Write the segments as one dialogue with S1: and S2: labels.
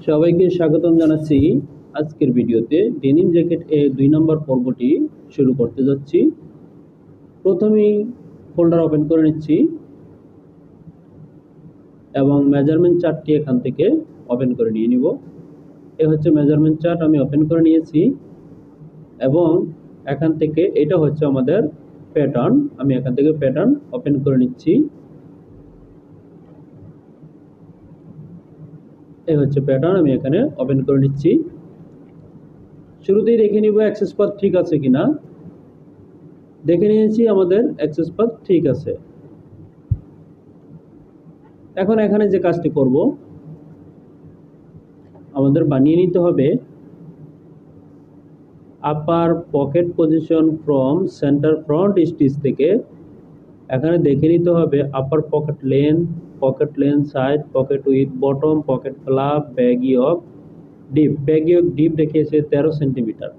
S1: সবাইকে স্বাগতম জানাচ্ছি আজকের ভিডিওতে। ডেনিম জ্যাকেট এর 2 নম্বর পর্বটি শুরু করতে যাচ্ছি। প্রথমেই ফোল্ডার ওপেন করে নিচ্ছি এবং মেজারমেন্ট চার্টটি এখান থেকে ওপেন করে নিয়ে নিব। এ হচ্ছে মেজারমেন্ট চার্ট, আমি ওপেন করে নিয়েছি এবং এখান থেকে এটা হচ্ছে আমাদের প্যাটার্ন। আমি এখান থেকে প্যাটার্ন ওপেন করে নিচ্ছি। এই হচ্ছে প্যাটার্ন, আমি এখানে ওপেন করে নিচ্ছি। শুরুতেই দেখে নিব অ্যাক্সেস পাথ ঠিক আছে কিনা। দেখে নিয়েছি আমাদের অ্যাক্সেস পাথ ঠিক আছে। এখন এখানে যে কাজটি করব, আমাদের বানিয়ে নিতে হবে upper pocket position from centre front stitch থেকে। এখানে দেখে নিতে হবে upper pocket length side, pocket with, bottom pocket flap, baggy of dip দেখিয়েছে 13 সেন্টিমিটার,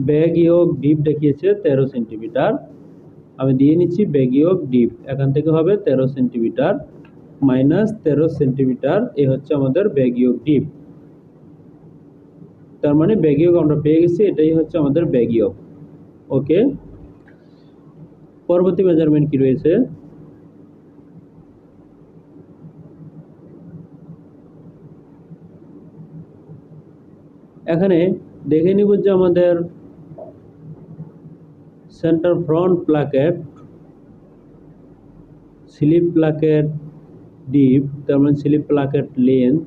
S1: ব্যাগি অফ ডিপ দেখিয়েছে 13 সেন্টিমিটার। আমি দিয়ে নিচ্ছি ব্যাগি অফ ডিপ, এখান থেকে হবে 13 সেন্টিমিটার মাইনাস 13 সেন্টিমিটার। এ হচ্ছে আমাদের ব্যাগি অফ ডিপ। তার মানে ব্যাগি অফ আমরা পেয়ে গেছি, এটাই হচ্ছে আমাদের ব্যাগি অফ। ওকে, পরবর্তী মেজারমেন্ট কি রয়েছে, এখানে দেখে নিব যে আমাদের centre front placket, slip placket deep, তার মানে slip placket length,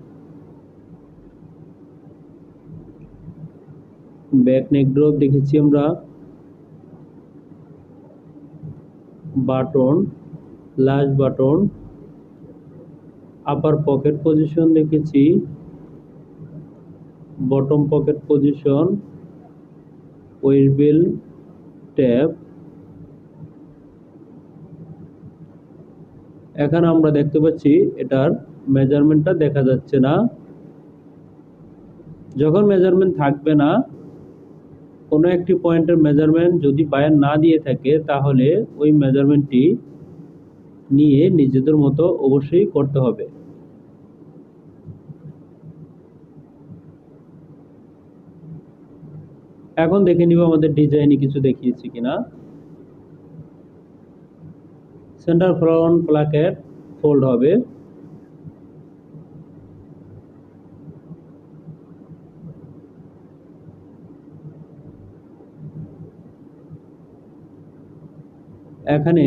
S1: back neck drop দেখেছি আমরা, button, last button, upper pocket position দেখেছি, bottom pocket position, waist belt tap. এখানে আমরা দেখতে পাচ্ছি এটার মেজারমেন্টটা দেখা যাচ্ছে না। যখন মেজারমেন্ট থাকবে না, কোনো একটি পয়েন্টের মেজারমেন্ট যদি বায়ার না দিয়ে থাকে, তাহলে ওই মেজারমেন্টটি নিয়ে নিজেদের মতো অবশ্যই করতে হবে। এখন দেখে নিব আমাদের ডিজাইনে কিছু দেখিয়েছি কিনা। সেন্টার ফ্রন্ট প্লাকেট ফোল্ড হবে, এখানে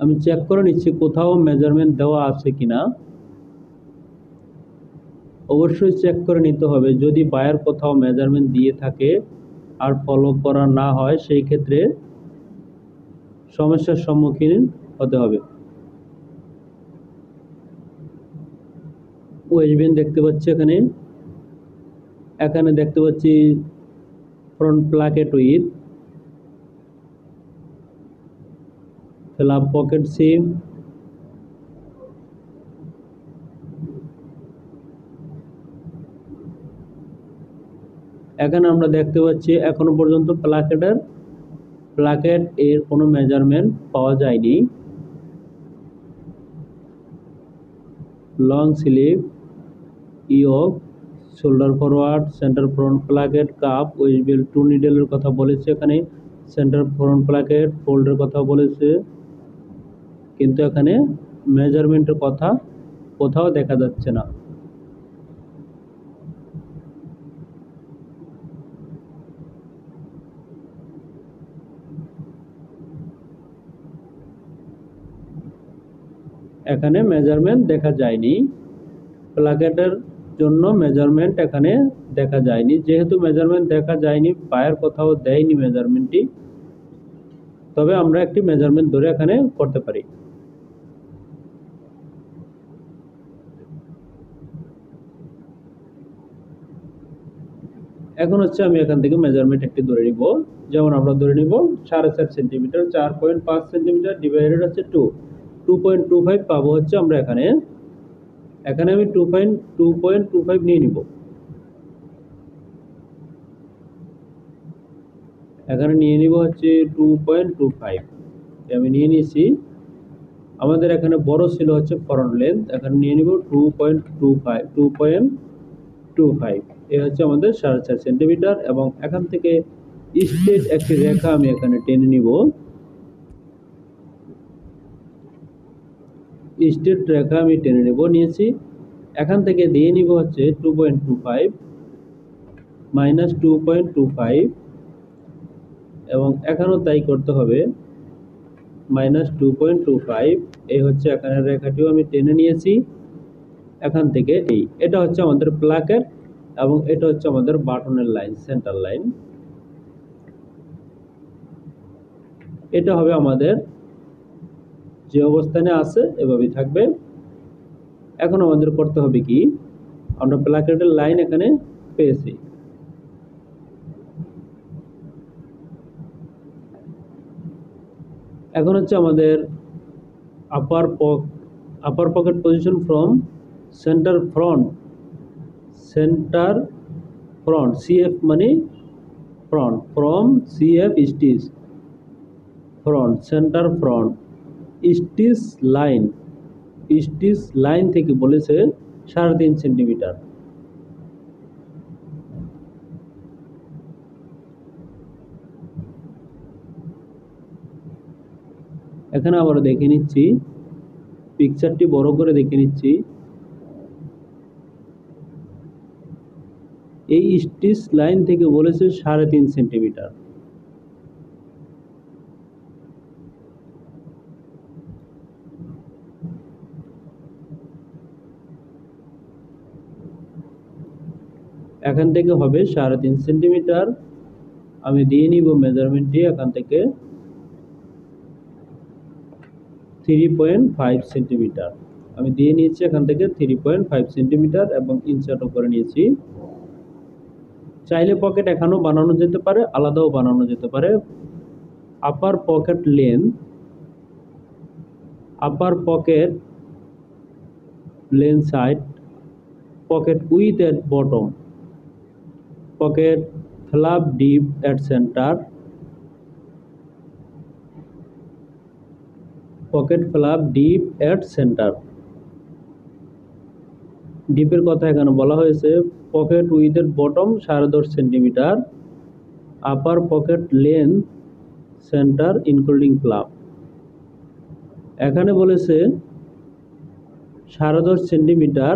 S1: আমি চেক করে নিচ্ছি কোথাও মেজারমেন্ট দেওয়া আছে কিনা। অবশ্যই চেক করে নিতে হবে, যদি বায়ার কোথাও মেজারমেন্ট দিয়ে থাকে আর ফলো করা না হয়, সেই ক্ষেত্রে সমস্যার সম্মুখীন হতে হবে। ওয়েস্ট বেন দেখতে পাচ্ছি, এখানে দেখতে পাচ্ছি front placket with, flap pocket seam, এখানে আমরা দেখতে পাচ্ছি এখনো পর্যন্ত প্লাকেট এর কোনো মেজারমেন্ট পাওয়া যায়নি। Long sleeve, yoke, shoulder forward, centre front placket, cup, waist belt, two নিডেলের কথা বলেছে, এখানে সেন্টার ফ্রন্ট প্লাকেট ফোল্ডের কথা বলেছে, কিন্তু এখানে মেজারমেন্টের কথা কোথাও দেখা যাচ্ছে না। এখানে মেজারমেন্ট দেখা যায়নি, প্লাকেটের জন্য মেজারমেন্ট এখানে দেখা যায়নি। যেহেতু মেজারমেন্ট দেখা যায়নি, বায়ার কোথাও দেয়নি মেজারমেন্টটি, তবে আমরা একটি মেজারমেন্ট ধরে এখানে করতে পারি। এখন হচ্ছে আমি এখান থেকে মেজারমেন্ট একটি ধরে নিব। যেমন আমরা ধরে নিব 4.5 সেন্টিমিটার, 4.5 সেন্টিমিটার ডিভাইডেড হচ্ছে 2.25 পাবো হচ্ছে আমরা এখানে আমি 2.25 নিয়ে নিব। এখানে নিয়ে নিব হচ্ছে 2.25, আমি নিয়ে নিয়েছি। আমাদের এখানে বড় ছিল হচ্ছে ফ্রন্ট লেন্থ, এখানে নিয়ে নিব 2.25 এই হচ্ছে আমাদের 4.5 সেন্টিমিটার। এবং এখান থেকে স্ট্রেট একটি রেখা আমি এখানে টেনে নিব, স্ট্রেট রেখা আমি টেনে নিয়েছি। এখান থেকে দিয়ে নিব হচ্ছে 2.25 মাইনাস 2.25 এবং এখানেও তাই করতে হবে, মাইনাস 2.25। এই হচ্ছে এখানে রেখাটিও আমি টেনে নিয়েছি এখান থেকে। এটা হচ্ছে আমাদের প্লাকের এবং এটা হচ্ছে আমাদের বাটনের লাইন, সেন্টার লাইন। এটা হবে আমাদের যে অবস্থানে আছে এভাবেই থাকবে। এখন আমাদের করতে হবে কি, আমরা প্লাকেটের লাইন এখানে পেয়েছি। এখন হচ্ছে আমাদের upper pocket position from centre front, CF মানে front, from CF stitch front, centre front stitch line থেকে বলেছে 3.5 সেন্টিমিটার। এখানে আবার দেখে নিচ্ছি, পিকচারটি বড় করে দেখে নিচ্ছি। এই স্টিচ লাইন থেকে বলেছে 3.5 সেন্টিমিটার। এখান থেকে হবে 3.5 সেন্টিমিটার। আমি দিয়ে নিব মেজারমেন্টটি এখান থেকে 3.5 সেন্টিমিটার আমি দিয়ে নিয়েছি এখান থেকে 3.5 সেন্টিমিটার এবং ইনসার্টও করে নিয়েছি। চাইলে পকেট এখানেও বানানো যেতে পারে, আলাদাও বানানো যেতে পারে। Upper pocket length side, pocket with at bottom, pocket flap deep at center, pocket flap deep at center। ডিপের কথা এখানে বলা হয়েছে pocket with at bottom 10.5 centimetre, upper pocket length centre including flap. এখানে বলেছে 10.5 সেন্টিমিটার,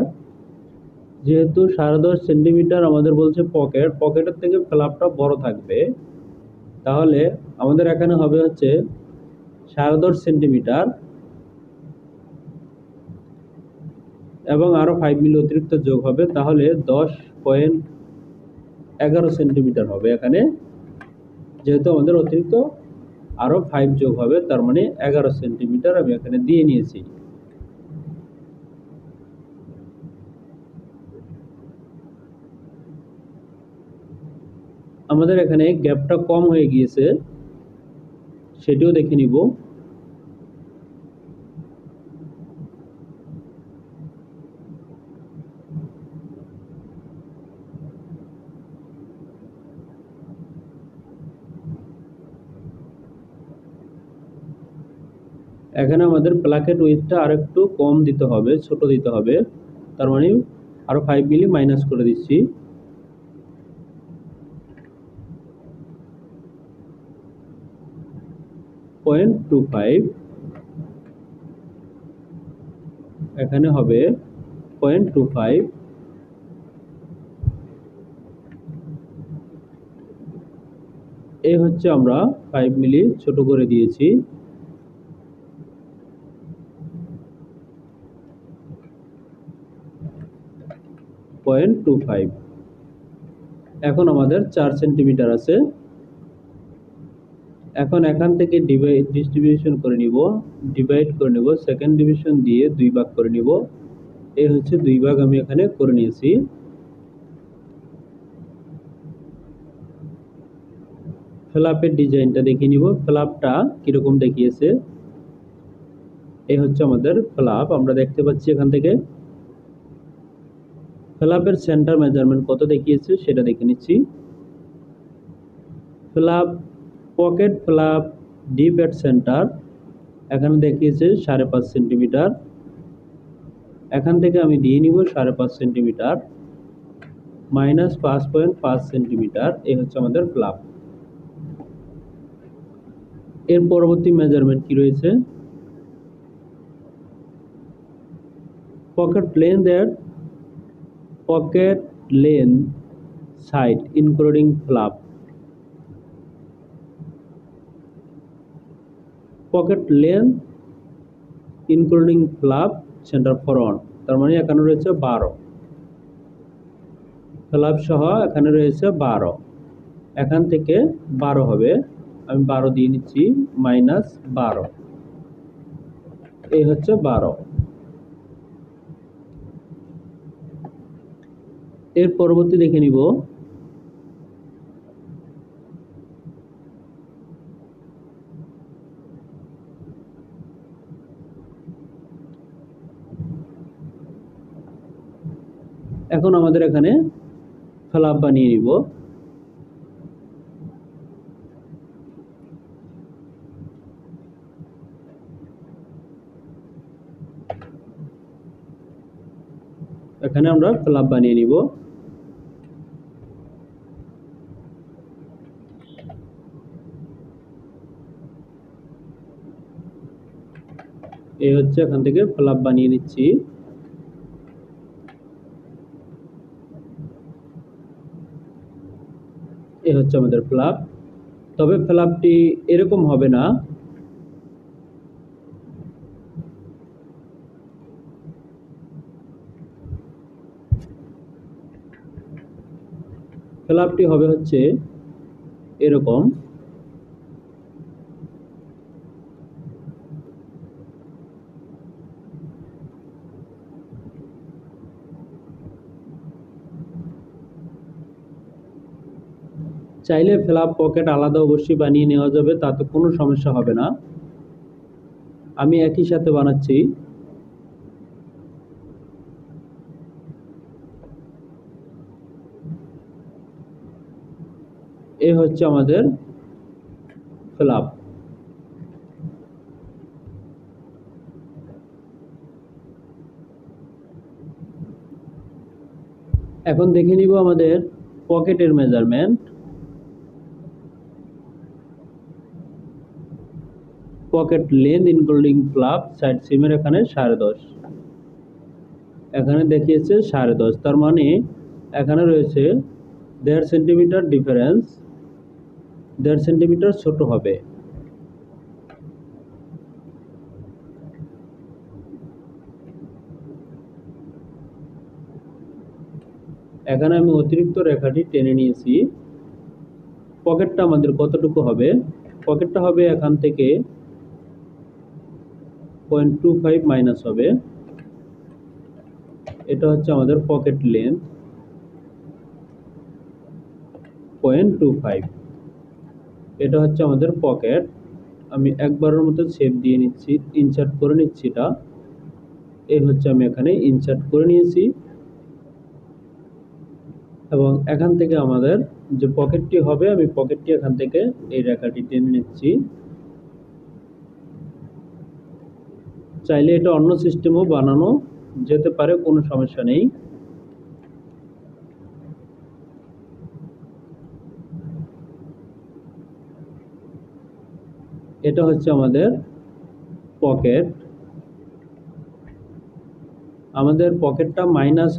S1: যেহেতু 10.5 সেন্টিমিটার আমাদের বলছে পকেটের থেকে ফ্ল্যাপটা বড় থাকবে, তাহলে আমাদের এখানে হবে হচ্ছে 10.5 সেন্টিমিটার এবং আরো 5 মিলি অতিরিক্ত যোগ হবে, তাহলে 10.11 সেন্টিমিটার হবে এখানে। যেহেতু আমাদের অতিরিক্ত আরো 5 যোগ হবে, তার মানে 11 সেন্টিমিটার আমি এখানে দিয়ে নিয়েছি। আমাদের এখানে গ্যাপটা কম হয়ে গিয়েছে, সেটিও দেখে নিব। এখানে আমাদের প্লাকেট উইথটা আরেকটু কম দিতে হবে, ছোট দিতে হবে, তার মানে আরো 5 মিলি মাইনাস করে দিচ্ছি। .25 এখানে হবে 0.25। এই হচ্ছে আমরা 5 মিলি ছোট করে দিয়েছি। .25। এখন আমাদের 4 সেন্টিমিটার আছে। এখন এখান থেকে ডিস্ট্রিবিউশন করে নিব, ডিভাইড করে নিব, সেকেন্ড ডিভিশন দিয়ে 2 ভাগ করে নিব। এই হচ্ছে 2 ভাগ আমি এখানে করে নিয়েছি। ফ্ল্যাপের ডিজাইনটা দেখে নিব, ফ্ল্যাপটা কিরকম দেখিয়েছে। এই হচ্ছে আমাদের ফ্ল্যাপ, আমরা দেখতে পাচ্ছি এখান থেকে। ফ্ল্যাপের সেন্টার মেজারমেন্ট কত দেখিয়েছে সেটা দেখে নিচ্ছি। ফ্ল্যাপ, পকেট ফ্ল্যাপ ডিপ এট সেন্টার এখানে দেখিয়েছে 5.5 সেন্টিমিটার, এখান থেকে আমি দিয়ে নিব 5.5 সেন্টিমিটার মাইনাস 5.5 সেন্টিমিটার, এই হচ্ছে আমাদের ফ্লাপ। এর পরবর্তী মেজারমেন্ট কি রয়েছে, pocket length side including flap. Pocket length including flap centre forward, তার মানে এখানে রয়েছে 12, ফ্লাপ সহ এখানে রয়েছে 12, এখান থেকে 12 হবে, আমি 12 দিয়ে নিচ্ছি, মাইনাস 12, এই হচ্ছে 12। এর পরবর্তী দেখে নিব, এখন আমাদের এখানে ফ্লাপ বানিয়ে নিব। এখানে আমরা ফ্লাপ বানিয়ে নিব। এই হচ্ছে এখান থেকে ফ্লাপ বানিয়ে নিচ্ছি। এই হচ্ছে আমাদের ফ্লাপ, তবে ফ্লাপটি এরকম হবে না, ফ্লাপটি হবে হচ্ছে এরকম। চাইলে ফ্লাপ পকেট আলাদা অবশ্যই বানিয়ে নেওয়া যাবে, তাতে কোনো সমস্যা হবে না। আমি একই সাথে বানাচ্ছি। এই হচ্ছে আমাদের ফ্লাপ। এখন দেখে নিব আমাদের পকেটের measurement. Pocket length including flap side সিমের এখানে 10.5, এখানে দেখিয়েছে 10.5, তার মানে এখানে রয়েছে 1.5 সেন্টিমিটার ডিফারেন্স, 1.5 সেন্টিমিটার ছোট হবে। এখানে আমি অতিরিক্ত রেখাটি টেনে নিয়েছি। পকেটটা আমাদের কতটুকু হবে, পকেটটা হবে এখান থেকে 0.25 মাইনাস হবে, এটা হচ্ছে আমাদের পকেট লেন্থ 0.25, এটা হচ্ছে আমাদের পকেট। আমি একবারের মতো শেপ দিয়ে নিচ্ছি, ইনসার্ট করে নিচ্ছি, এটা এই হচ্ছে আমি এখানে ইনসার্ট করে নিয়েছি। এবং এখান থেকে আমাদের যে পকেটটি হবে, আমি পকেটটি এখান থেকে এই রেখাটি টেনে নিচ্ছি। চাইলে এটা অন্য সিস্টেমও বানানো যেতে পারে, কোনো সমস্যা নেই। এটা হচ্ছে আমাদের পকেট। আমাদের পকেটটা মাইনাস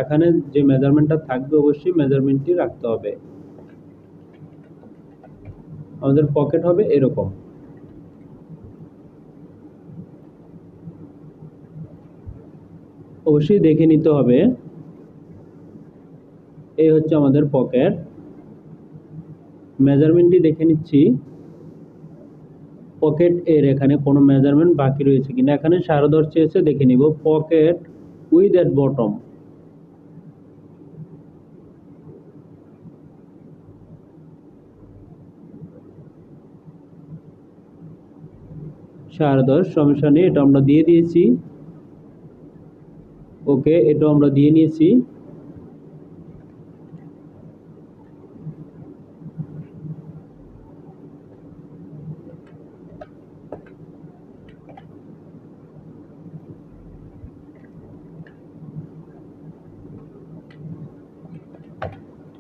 S1: এখানে যে মেজারমেন্টটা থাকবে অবশ্যই মেজারমেন্টটি রাখতে হবে। আমাদের পকেট হবে এরকম। অবশ্যই দেখে নিতে হবে। এই হচ্ছে আমাদের পকেট, মেজারমেন্টটি দেখে নিচ্ছি পকেট এর এখানে কোনো মেজারমেন্ট বাকি রয়েছে কিনা। এখানে 10.5 চেয়েছে, দেখে নিব পকেট উইথ এট বটম, সমস্যা নেই, এটা আমরা দিয়ে দিয়েছি। ওকে, এটা আমরা দিয়ে নিয়েছি।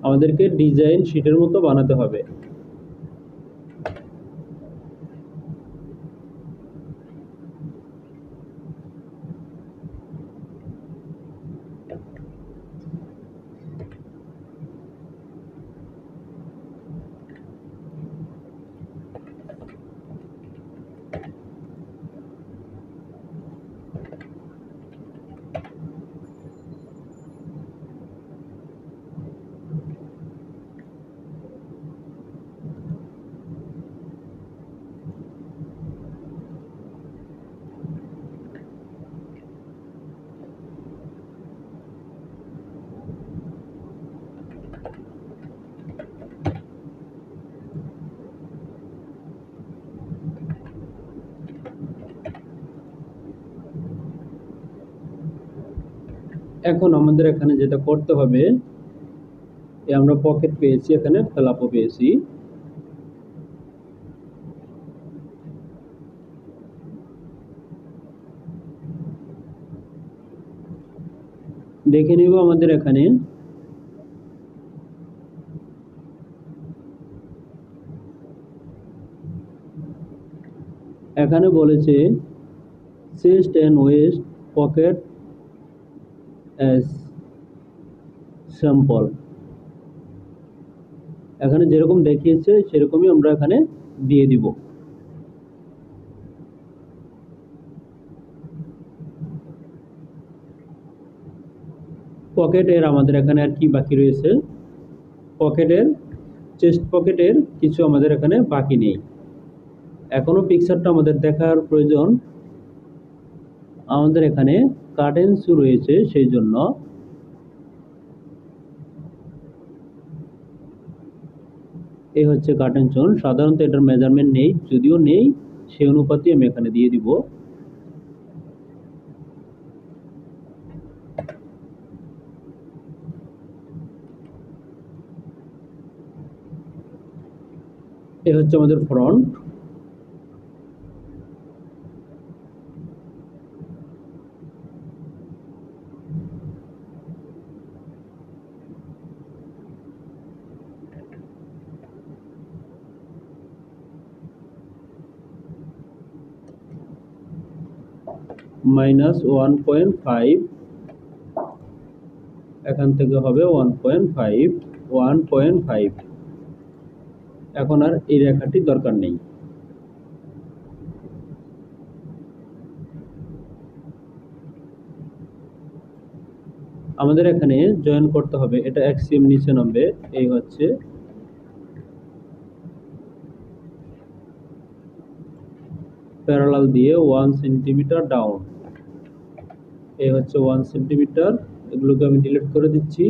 S1: আমাদেরকে ডিজাইন শিটের মতো বানাতে হবে। এখন আমাদের এখানে যেটা করতে হবে, আমরা পকেট পেয়েছি, এখানে ফেলাপও পেয়েছি। দেখে নিব আমাদের এখানে বলেছে chest and waist pocket as sample. এখানে যেরকম দেখিয়েছে সেরকমই আমরা এখানে দিয়ে দিব। পকেটের আমাদের এখানে আর কি বাকি রয়েছে, পকেটের চেস্ট পকেটের কিছু আমাদের এখানে বাকি নেই। এখনো পিকচারটা আমাদের দেখার প্রয়োজন। আমাদের এখানে কার্টেন্স রয়েছে, সেই জন্য এই হচ্ছে কার্টেন চোন। সাধারণত এটার মেজারমেন্ট নেই, যদিও নেই সেই অনুপাতে আমি এখানে দিয়ে দিব। এই হচ্ছে আমাদের ফ্রন্ট। -1.5, এখান থেকে হবে 1.5। এখন আর এই রেখাটি দরকার নেই। আমাদের এখানে জয়েন করতে হবে, এটা এক্সিএম নিচে নামবে, এই হচ্ছে প্যারালাল দিয়ে 1 সেন্টিমিটার ডাউন, এই হচ্ছে 1 সেন্টিমিটার। এগুলোকে আমি ডিলিট করে দিচ্ছি।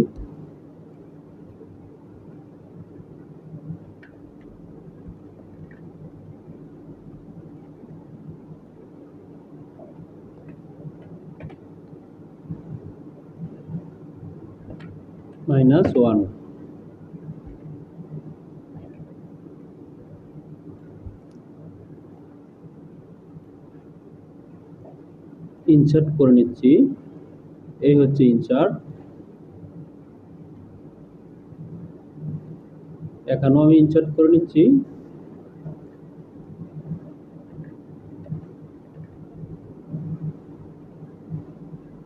S1: -1। ইনসার্ট করে নিচ্ছি, এই হচ্ছে ইনসার্ট। এখানেও আমি ইনসার্ট করে নিচ্ছি।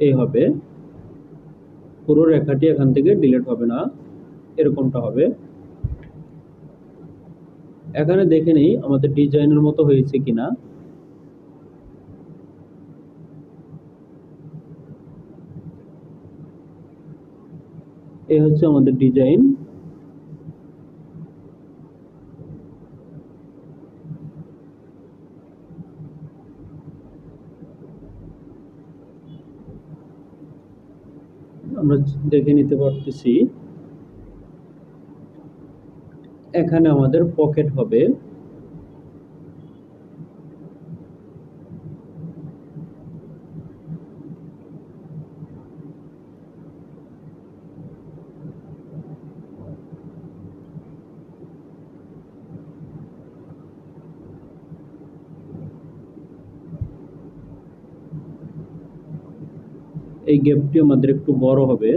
S1: এই হবে, পুরো রেখাটি এখান থেকে ডিলিট হবে না, এরকমটা হবে। এখানে দেখে নেই আমাদের ডিজাইনের মতো হয়েছে কিনা। এই হচ্ছে আমাদের ডিজাইন। আমরা দেখে নিতে পারতেছি এখানে আমাদের পকেট হবে। এই গ্যাপটি আমাদের একটু বড় হবে।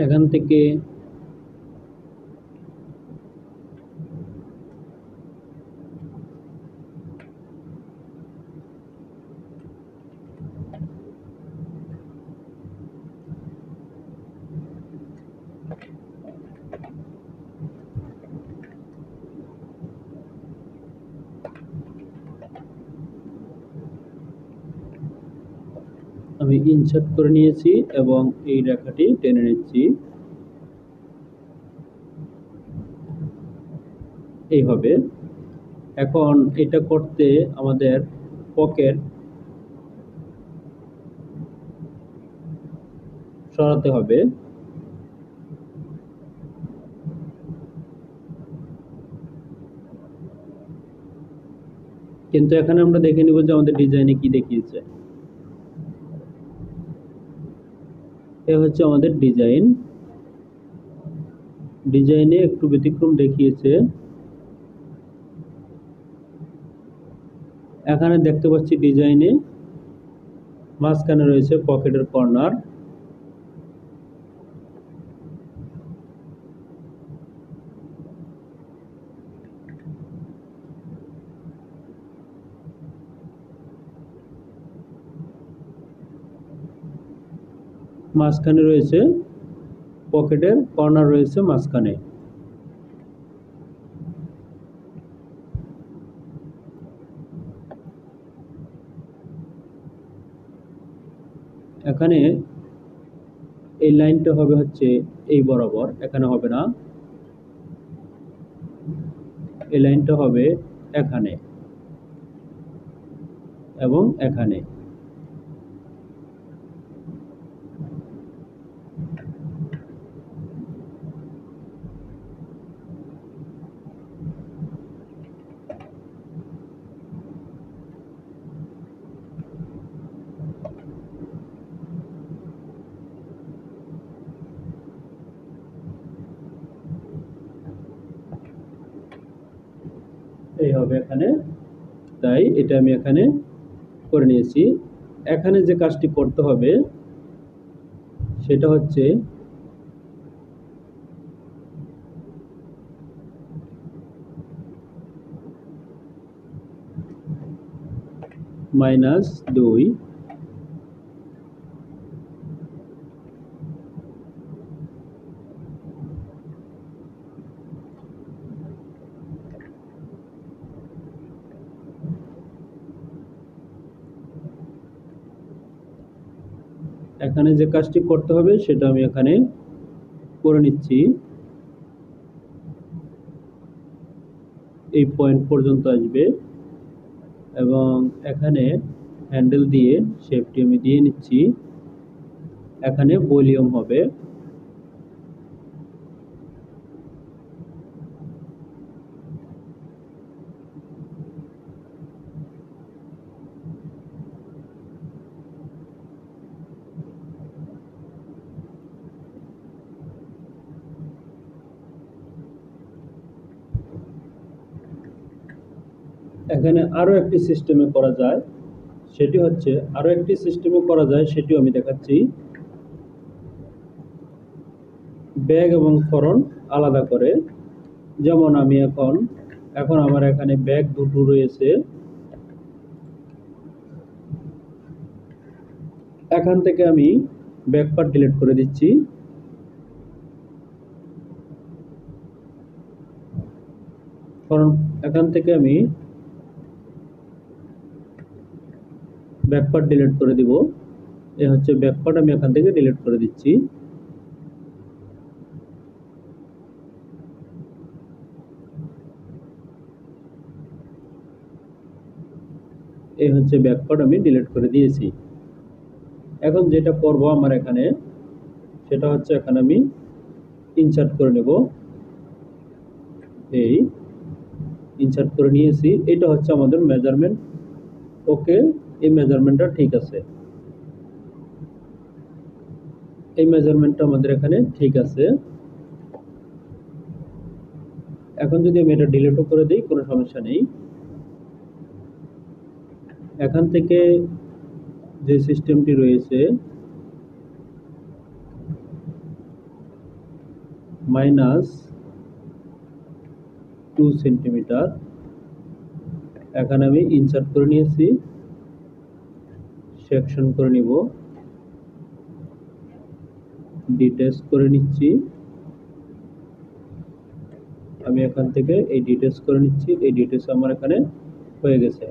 S1: এখান থেকে আমি ইনসার্ট করে নিয়েছি এবং এই রেখাটি টেনে নিচ্ছি এইভাবে। এখন এটা করতে আমাদের পকেট সরাতে হবে। কিন্তু এখানে আমরা দেখে নিব যে আমাদের ডিজাইনে কি দেখিয়েছে। এ হচ্ছে আমাদের ডিজাইনে একটু ব্যতিক্রম দেখিয়েছে। এখানে দেখতে পাচ্ছি ডিজাইনে মাঝখানে রয়েছে পকেটের কর্নার। মাঝখানে রয়েছে পকেটের কর্নার রয়েছে মাঝখানে। এখানে এই লাইনটা হবে হচ্ছে এই বরাবর, এখানে হবে না। এই লাইনটা হবে এখানে এবং এখানে। এই হবে এখানে, তাই এটা আমি এখানে করে নিয়েছি। এখানে যে কাজটি করতে হবে সেটা হচ্ছে -2। এখানে যে কাজটি করতে হবে সেটা আমি এখানে করে নিচ্ছি। এই পয়েন্ট পর্যন্ত আসবে এবং এখানে হ্যান্ডেল দিয়ে শেপটি আমি দিয়ে নিচ্ছি। এখানে ভলিউম হবে। এখানে আরো একটি সিস্টেমে করা যায়, সেটিও আমি দেখাচ্ছি। ব্যাগ এবং ফ্রন্ট আলাদা করে। যেমন আমি এখন আমার এখানে ব্যাগ দুটো রয়েছে। এখান থেকে আমি ব্যাক পার্ট ডিলিট করে দিচ্ছি। এখান থেকে আমি ব্যাক পার্ট ডিলিট করে দিব। এই হচ্ছে ব্যাক পার্ট, আমি এখান থেকে ডিলিট করে দিচ্ছি। এই হচ্ছে ব্যাক পার্ট, আমি ডিলিট করে দিয়েছি। এখন যেটা করব আমার এখানে সেটা হচ্ছে এখানে আমি ইনসার্ট করে নেব। এই ইনসার্ট করে নিয়েছি। এটা হচ্ছে আমাদের মেজারমেন্ট। ওকে, এই মেজারমেন্টটা ঠিক আছে। এই মেজারমেন্টটা আমাদের এখানে ঠিক আছে। এখন যদি আমি এটা ডিলিটও করে দিই কোনো সমস্যা নেই। এখান থেকে যে সিস্টেমটি রয়েছে মাইনাস 2 সেন্টিমিটার। এখানে আমি ইনসার্ট করে নিয়েছি, সেকশন করে নিব, ডিটেচ করে নিচ্ছি। আমি এখান থেকে এই ডিটেচ করে নিচ্ছি, এই ডিটেচ আমার এখানে হয়ে গেছে।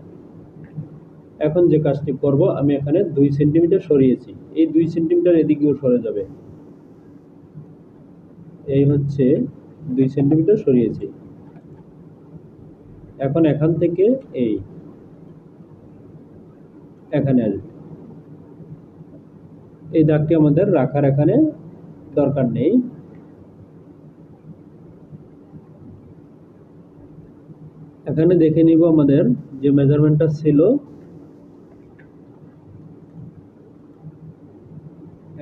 S1: এখন যে কাজটি করব, আমি এখানে 2 সেন্টিমিটার সরিয়েছি, এই 2 সেন্টিমিটার এদিকেও সরে যাবে। এই হচ্ছে 2 সেন্টিমিটার সরিয়েছি। এখন এখান থেকে এখানে আসবে। এই দাগটি আমাদের রাখার এখানে দরকার নেই। এখানে দেখে নিব আমাদের যে মেজারমেন্টটা ছিল,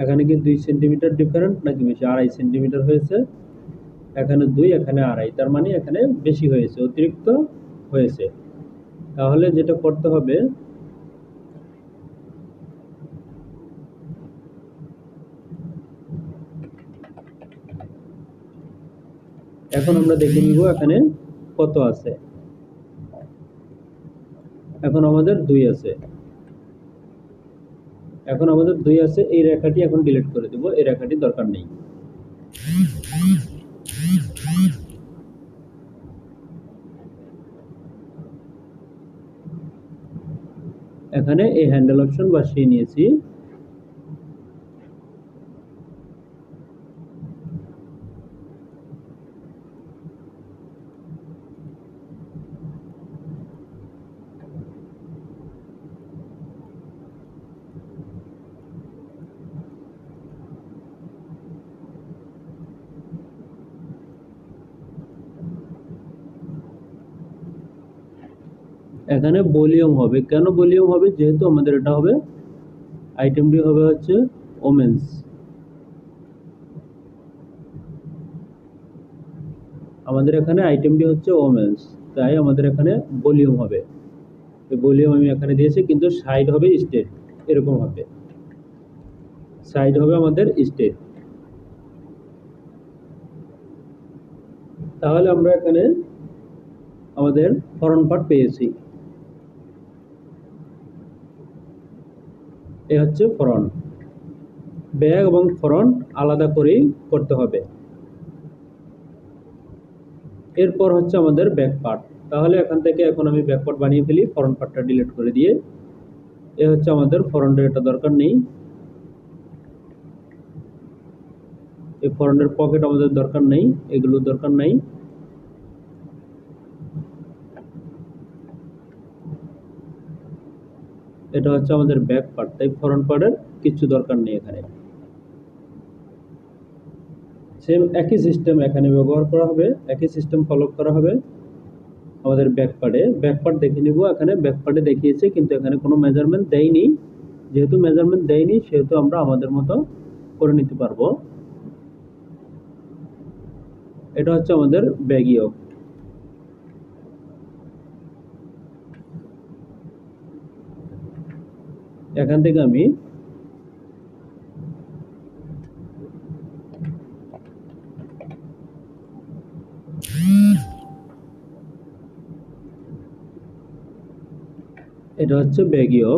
S1: এখানে কি 2 সেন্টিমিটার ডিফারেন্ট নাকি বেশি? 2.5 সেন্টিমিটার হয়েছে। এখানে 2, এখানে 2.5, তার মানে এখানে বেশি হয়েছে, অতিরিক্ত হয়েছে। তাহলে যেটা করতে হবে, এখন আমরা দেখে নিব এখানে কত আছে। এখন আমাদের 2 আছে, এই রেখাটি এখন ডিলিট করে দেব, এই রেখাটি দরকার নেই। এখানে এই হ্যান্ডেল অপশন বসিয়ে নিয়েছি। এখানে ভলিউম হবে, কেন ভলিউম হবে? যেহেতু আমাদের এটা হবে, আইটেমটি হবে হচ্ছে ওমেন্স। আমাদের এখানে আইটেমটি হচ্ছে ওমেন্স, তাই আমাদের এখানে ভলিউম হবে। এই ভলিউম আমি এখানে দিয়েছি, কিন্তু সাইড হবে স্টেট, এরকম হবে, সাইড হবে আমাদের স্টেট। তাহলে আমরা এখানে আমাদের ফরন্ট পার্ট পেয়েছি। এই হচ্ছে ফরন্ট। ব্যাক এবং ফরন্ট আলাদা করেই করতে হবে। এরপর হচ্ছে আমাদের ব্যাক পার্ট। তাহলে এখান থেকে এখন আমি ব্যাক পার্ট বানিয়ে ফেলি, ফরন্ট পার্টটা ডিলিট করে দিয়ে। এ হচ্ছে আমাদের ফরন্টের, এটা দরকার নেই। এই ফরন্টের পকেট আমাদের দরকার নেই, এগুলো দরকার নাই। এটা হচ্ছে আমাদের ব্যাক পার্ট, তাই ফরন্ট পার্টের কিছু দরকার নেই এখানে। সেম একই সিস্টেম এখানে ব্যবহার করা হবে, একই সিস্টেম ফলো করা হবে আমাদের ব্যাক পার্টে। ব্যাক পার্ট দেখে নিব, এখানে ব্যাক পার্টে দেখিয়েছে, কিন্তু এখানে কোনো মেজারমেন্ট দেয়নি। যেহেতু মেজারমেন্ট দেয়নি, সেহেতু আমরা আমাদের মতো করে নিতে পারবো। এটা হচ্ছে আমাদের ব্যাগিও। এখান থেকে আমি এটা হচ্ছে ব্যাগিও।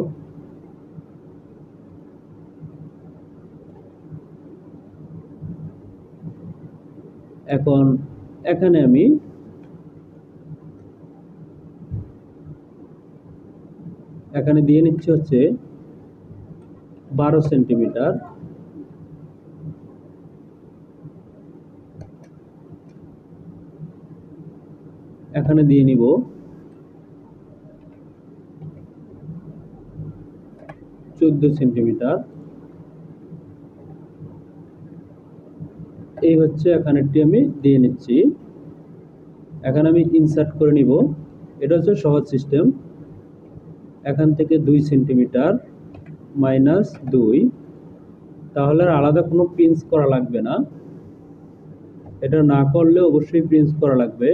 S1: এখন এখানে আমি এখানে দিয়ে নিচ্ছি হচ্ছে 12 সেন্টিমিটার। এখানে দিয়ে নিব 14 সেন্টিমিটার। এই হচ্ছে এখানেরটি আমি দিয়ে নিচ্ছি। এখন আমি ইনসার্ট করে নিব, এটা হচ্ছে সহজ সিস্টেম। এখান থেকে 2 সেন্টিমিটার মাইনাস 2, তাহলে আর আলাদা কোনো প্রিন্স করা লাগবে না। এটা না করলে অবশ্যই প্রিন্স করা লাগবে।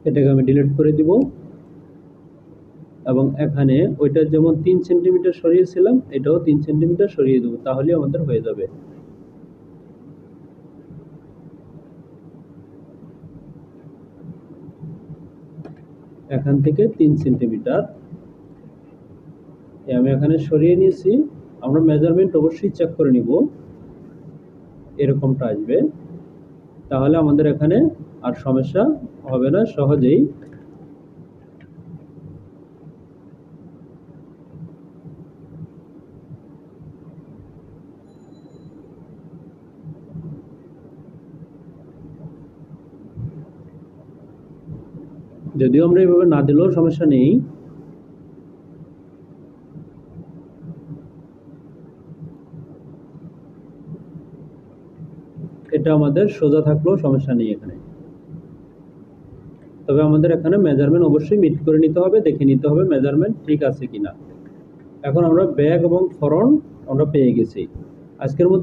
S1: এটাকে আমি ডিলিট করে দিব। এবং এখানে ওইটা যেমন 3 সেন্টিমিটার সরিয়েছিলাম, এটাও 3 সেন্টিমিটার সরিয়ে দেবো, তাহলে আমাদের হয়ে যাবে। এখান থেকে 3 সেন্টিমিটার আমি এখানে সরিয়ে নিয়েছি। আমরা মেজারমেন্ট অবশ্যই চেক করে নিব, এরকমটা আসবে, তাহলে আমাদের এখানে আর সমস্যা হবে না, সহজেই যদিও আমরা এইভাবে না দিলেও সমস্যা নেই। এটা আমাদের সোজা থাকলেও সমস্যা নেই এখানে, তবে আমাদের এখানে মেজারমেন্ট অবশ্যই মিট করে নিতে হবে, দেখে নিতে হবে মেজারমেন্ট ঠিক আছে কিনা। এখন আমরা ব্যাক এবং ফ্রন্ট আমরা পেয়ে গেছি। আজকের মতো